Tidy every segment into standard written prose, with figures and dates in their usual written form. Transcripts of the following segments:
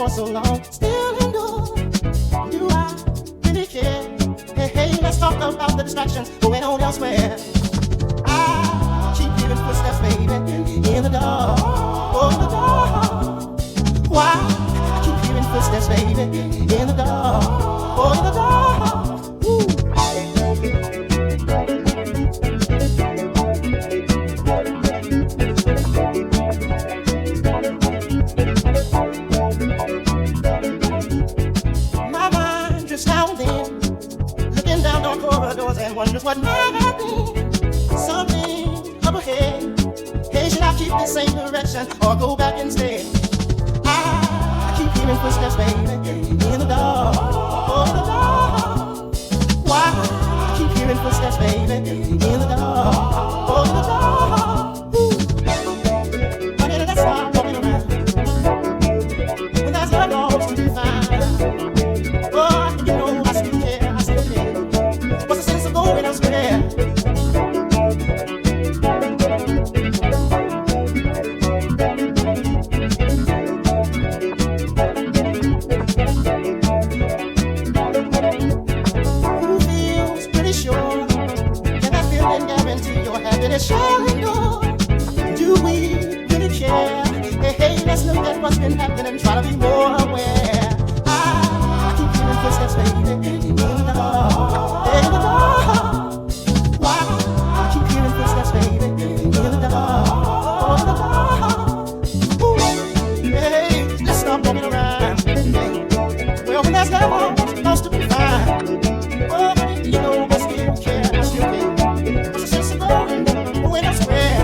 for so long, still endure. Do I really care? Hey, hey, let's talk about the distractions going on elsewhere. I keep hearing footsteps, baby, in the dark, oh, in the dark. Why? I keep hearing footsteps, baby, in the dark, oh, in the dark. Corridors and wonders what might happen. Something up ahead. Hey, should I keep the same direction or go back instead? I keep hearing footsteps, baby, in the dark, oh, in the dark. Why? I keep hearing footsteps, baby, in the dark, oh, in the dark. Ooh. Honey, let's start walking around when there's love always to be found. Oh, you know I still care, I still care. What's the sense of going elsewhere? Who feels pretty sure? Can I feel and guarantee your happiness shall endure? Do we really care? Hey, hey, let's look at what's been happening and try to be more aware. I keep hearing footsteps, baby, in the dark. In the dark. Why? I keep hearing footsteps, baby, in the dark, oh, in the dark. Ooh, hey, let's stop walking around. Well, when there's love, it's supposed to be fine. Oh, honey, you know I still care, I still care. What's the sense of going elsewhere?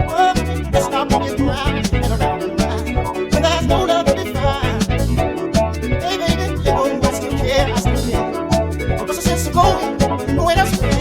Oh, honey, let's stop walking around and around and around. When there's no love to be fine. Hey, baby, you know I still care, I still care. What's the sense of going elsewhere?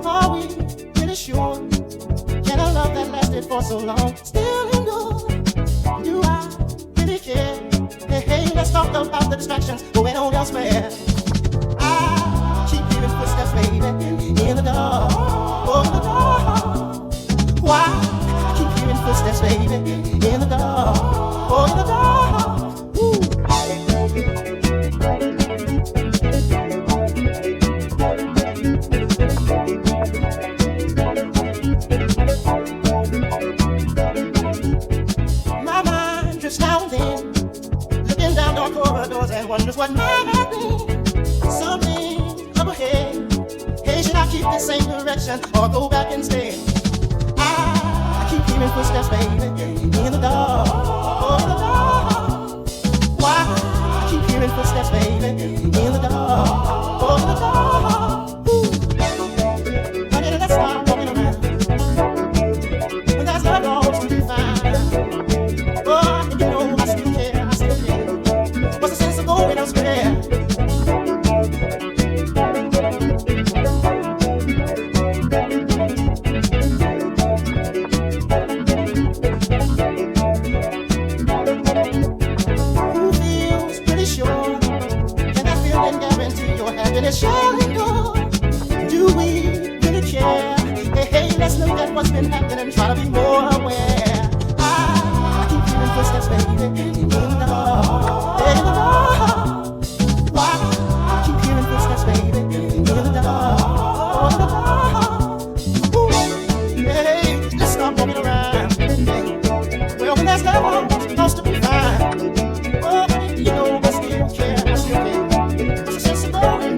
Are we really sure? Can a love that lasted for so long still endure? Do I really care? Hey, hey, let's talk about the distractions going on elsewhere. I keep hearing footsteps, baby, in the dark, oh, in the dark. Why? I keep hearing footsteps, baby, in the dark, oh, in the dark. Ooh. My mind drifts now and then, looking down dark corridors and wonders what might happen. Something up ahead. Hey, should I keep the same direction or go back instead? I keep hearing footsteps, baby, in the dark, oh, in the dark. Why? I keep hearing footsteps, baby, in the dark, oh, in the dark. Ooh. Honey, let's start walking around when there's love always to be found. Oh, you know I still care, I still care. What's the sense of going elsewhere? Who feels pretty sure? Can I feel and guarantee your happiness shall endure? Do we really care? Hey, hey, let's look at what's been happening and try to be more aware. I keep hearing footsteps, baby, in the dark, in the dark. Why? I keep hearing footsteps, baby, in the dark, oh, in the dark. Ooh, hey, let's stop walking around. Well, when there's love, it's supposed to be fine. Oh, honey, you know I still care, I still care. What's the sense of going